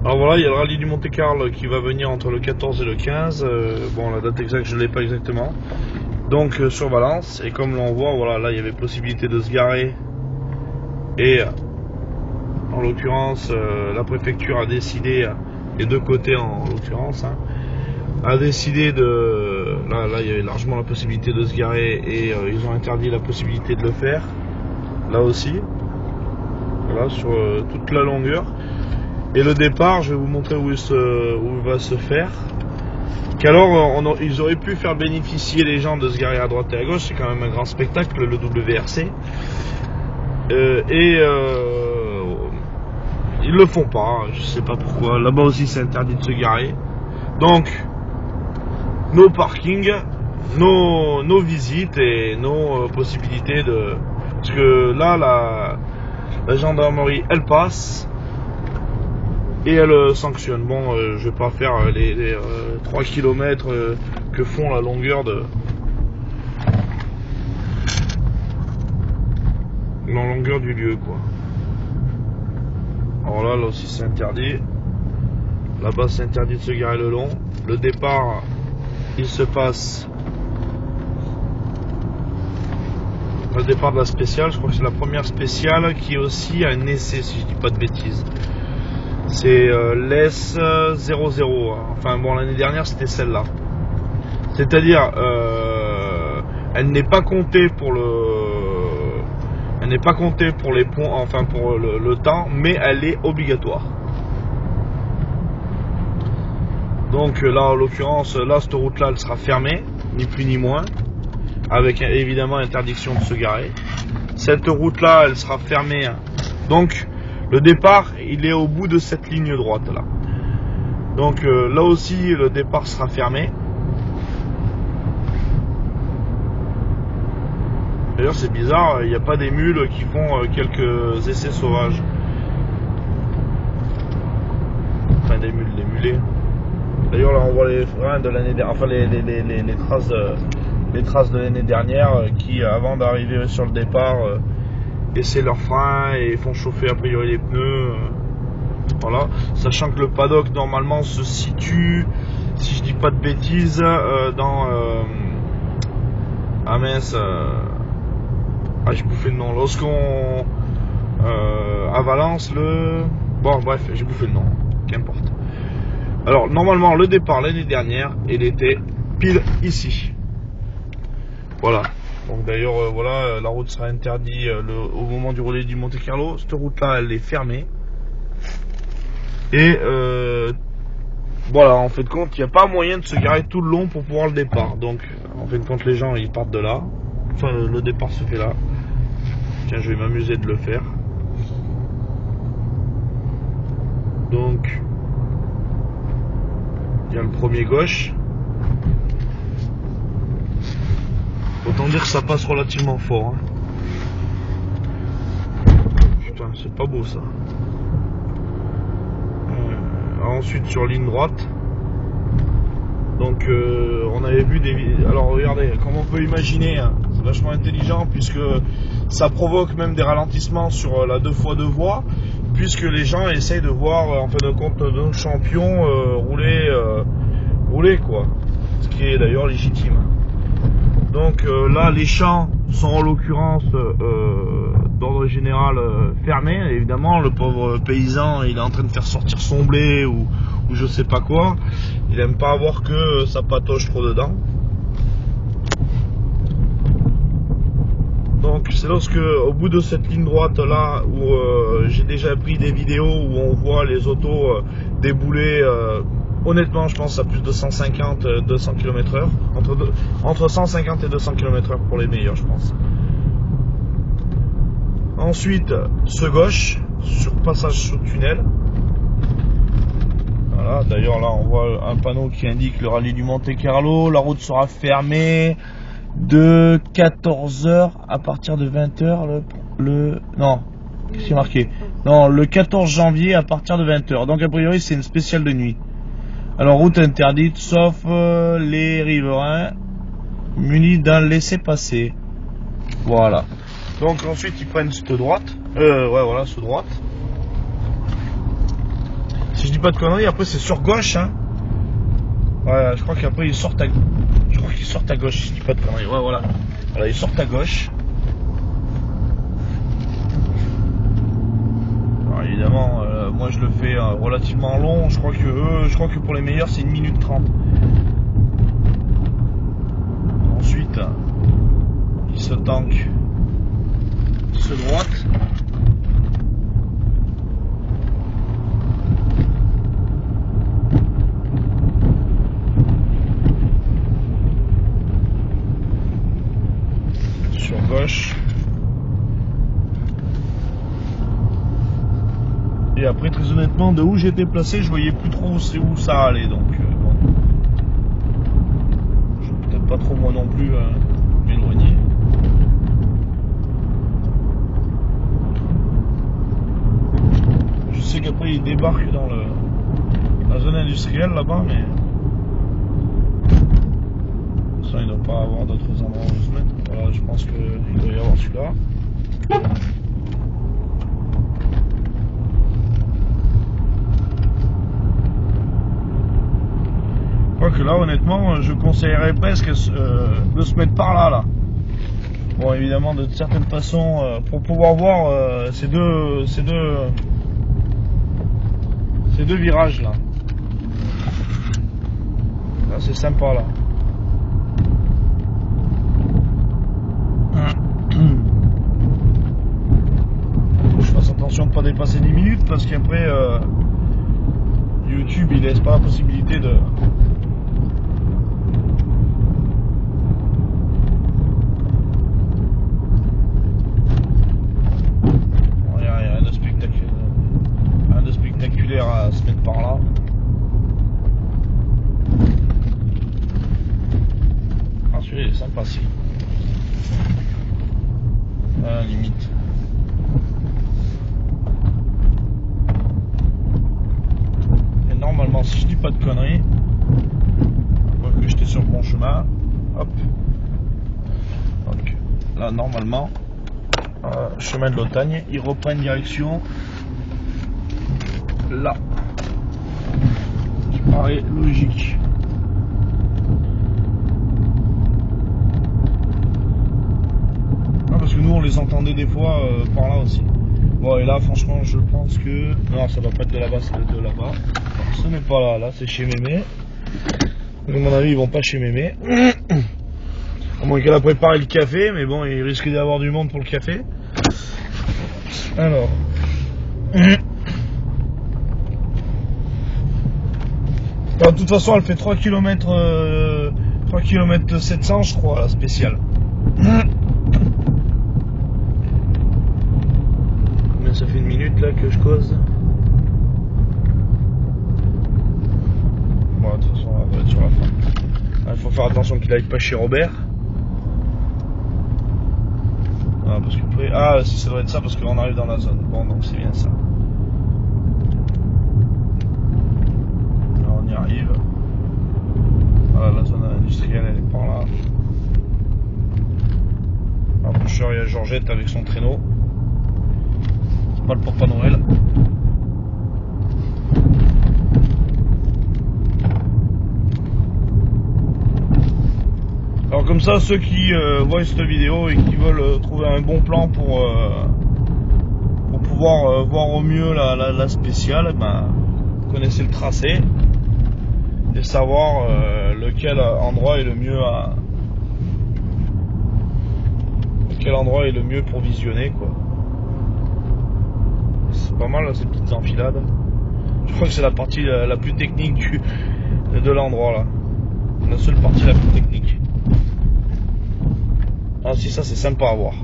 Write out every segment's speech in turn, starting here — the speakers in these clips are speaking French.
Alors voilà, il y a le rallye du Monte-Carlo qui va venir entre le 14 et le 15. Bon, la date exacte, je ne l'ai pas exactement. Donc sur Valence, et comme l'on voit, voilà, là il y avait possibilité de se garer. Et en l'occurrence, la préfecture a décidé, les deux côtés en l'occurrence, hein, a décidé de... Là il y avait largement la possibilité de se garer et ils ont interdit la possibilité de le faire. Là aussi. Voilà, sur toute la longueur. Et le départ, je vais vous montrer où il va se faire. Qu'alors, ils auraient pu faire bénéficier les gens de se garer à droite et à gauche. C'est quand même un grand spectacle, le WRC. Ils le font pas, je sais pas pourquoi. Là-bas aussi, c'est interdit de se garer. Donc, nos parkings, nos visites et nos possibilités de... Parce que là, la gendarmerie, elle passe. Et elle sanctionne. Bon, je vais pas faire les 3 km que font la longueur de... La longueur du lieu, quoi. Alors là aussi c'est interdit. Là-bas c'est interdit de se garer le long. Le départ, il se passe... Le départ de la spéciale, je crois que c'est la première spéciale qui est aussi un essai, si je dis pas de bêtises. C'est l'S00. Enfin bon, l'année dernière c'était celle-là. C'est-à-dire, elle n'est pas comptée pour les ponts, enfin pour le temps, mais elle est obligatoire. Donc là, en l'occurrence, là cette route-là, elle sera fermée, ni plus ni moins, avec évidemment interdiction de se garer. Cette route-là, elle sera fermée. Donc le départ, il est au bout de cette ligne droite là. Donc là aussi, le départ sera fermé. D'ailleurs, c'est bizarre, il n'y a pas des mules qui font quelques essais sauvages. Enfin, des mules, des mulets. D'ailleurs, là, on voit les freins de l'année dernière, enfin les traces de l'année dernière qui, avant d'arriver sur le départ, essaient leurs freins et font chauffer a priori les pneus. Voilà, sachant que le paddock normalement se situe, si je dis pas de bêtises, dans ah mince, j'ai bouffé le nom. Lorsqu'on à Valence, bon bref, j'ai bouffé le nom, qu'importe. Alors normalement le départ l'année dernière, il était pile ici. Voilà. Donc d'ailleurs, voilà, la route sera interdite au moment du relais du Monte-Carlo. Cette route-là, elle est fermée. Et voilà, en fait de compte, il n'y a pas moyen de se garer tout le long pour pouvoir le départ. Donc, en fait de compte, les gens, ils partent de là. Enfin, le départ se fait là. Tiens, je vais m'amuser de le faire. Donc, il y a le premier gauche. Autant dire que ça passe relativement fort. Hein. Putain, c'est pas beau ça. Ensuite sur ligne droite. Donc on avait vu des... Alors regardez, comme on peut imaginer, hein, c'est vachement intelligent puisque ça provoque même des ralentissements sur la 2x2 voies, puisque les gens essayent de voir en fin de compte nos champions rouler quoi. Ce qui est d'ailleurs légitime. Donc là, les champs sont en l'occurrence d'ordre général fermés. Évidemment, le pauvre paysan, il est en train de faire sortir son blé ou je sais pas quoi. Il aime pas avoir que ça patoche trop dedans. Donc c'est lorsque, au bout de cette ligne droite là, où j'ai déjà pris des vidéos où on voit les autos débouler. Honnêtement, je pense à plus de 150-200 km/h. Entre 150 et 200 km/h pour les meilleurs, je pense. Ensuite, ce gauche, sur passage sous tunnel. Voilà, d'ailleurs là, on voit un panneau qui indique le rallye du Monte-Carlo. La route sera fermée de 14h à partir de 20h. Non, qu'est-ce qui est marqué? Non, le 14 janvier à partir de 20h. Donc, a priori, c'est une spéciale de nuit. Alors, route interdite, sauf les riverains munis d'un laissez-passer. Voilà. Donc, ensuite, ils prennent cette droite. Ouais, voilà, cette droite. Si je dis pas de conneries, après c'est sur gauche, hein. Ouais, je crois qu'après ils sortent à... Je crois qu'ils sortent à gauche, si je dis pas de conneries. Ouais, voilà. Voilà, ils sortent à gauche. Alors évidemment, moi je le fais relativement long. Je crois que pour les meilleurs c'est 1 minute 30. Ensuite, ils se tankent. Ils se droite. Sur gauche. Et après, très honnêtement, de où j'étais placé, je voyais plus trop où ça allait, donc bon. Je vais peut-être pas trop moi non plus m'éloigner. Je sais qu'après ils débarquent dans la zone industrielle là-bas, mais ça il ne doit pas avoir d'autres endroits où se mettre. Voilà, je pense qu'il doit y avoir celui-là. Que là honnêtement je conseillerais presque de se mettre par là. Bon évidemment de certaines façons pour pouvoir voir ces deux virages là. Là c'est sympa là. Faut que je fasse attention de ne pas dépasser 10 minutes parce qu'après YouTube il laisse pas la possibilité de... à se mettre par là. Ah celui-là il est sympa si. Limite. Et normalement si je dis pas de conneries, que j'étais sur le bon chemin, hop. Donc là normalement, chemin de l'Otagne, il reprend une direction là, qui paraît logique. Non, parce que nous on les entendait des fois par là aussi. Bon et là franchement je pense que... Non ça va pas être de là-bas, c'est de là-bas. Ce n'est pas là, là c'est chez Mémé. À mon avis ils vont pas chez Mémé. À moins qu'elle a préparé le café, mais bon il risque d'y avoir du monde pour le café. Alors... Alors, de toute façon, elle fait 3 km 700, je crois, la spéciale. Mais ça fait 1 minute là que je cause. Bon, de toute façon, on va être sur la fin. Il faut faire attention qu'il n'aille pas chez Robert. Ah, parce qu'après... Ah, si ça doit être ça, parce qu'on arrive dans la zone. Bon, donc c'est bien ça. Arrive. Voilà, la zone industrielle elle est par là. Approcheur, il y a Georgette avec son traîneau. C'est pas le Papa Noël. Alors comme ça, ceux qui voient cette vidéo et qui veulent trouver un bon plan pour pouvoir voir au mieux la spéciale, ben, vous connaissez le tracé. Et savoir lequel endroit est le mieux pour visionner quoi. C'est pas mal là, ces petites enfilades. Je crois que c'est la partie la plus technique de l'endroit là. La seule partie la plus technique. Ah si, ça c'est sympa à voir.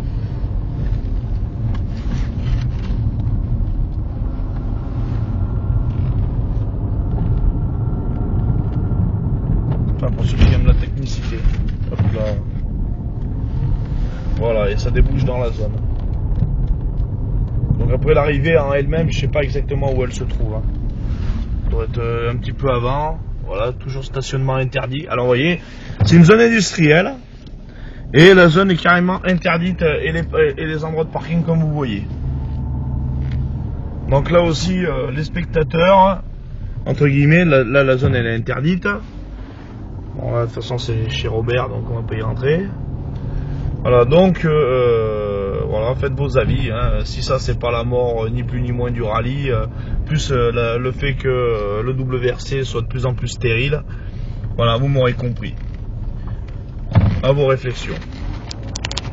Pour ceux qui aiment la technicité. Hop là. Voilà, et ça débouche dans la zone. Donc après l'arrivée en elle-même, je sais pas exactement où elle se trouve. Hein. Ça doit être un petit peu avant. Voilà, toujours stationnement interdit. Alors vous voyez, c'est une zone industrielle. Et la zone est carrément interdite et les endroits de parking comme vous voyez. Donc là aussi, les spectateurs entre guillemets, là la zone elle est interdite. Bon, là, de toute façon c'est chez Robert, donc on va pas y rentrer. Voilà, donc voilà, faites vos avis, hein. Si ça c'est pas la mort ni plus ni moins du rallye, plus le fait que le WRC soit de plus en plus stérile, voilà, vous m'aurez compris. À vos réflexions.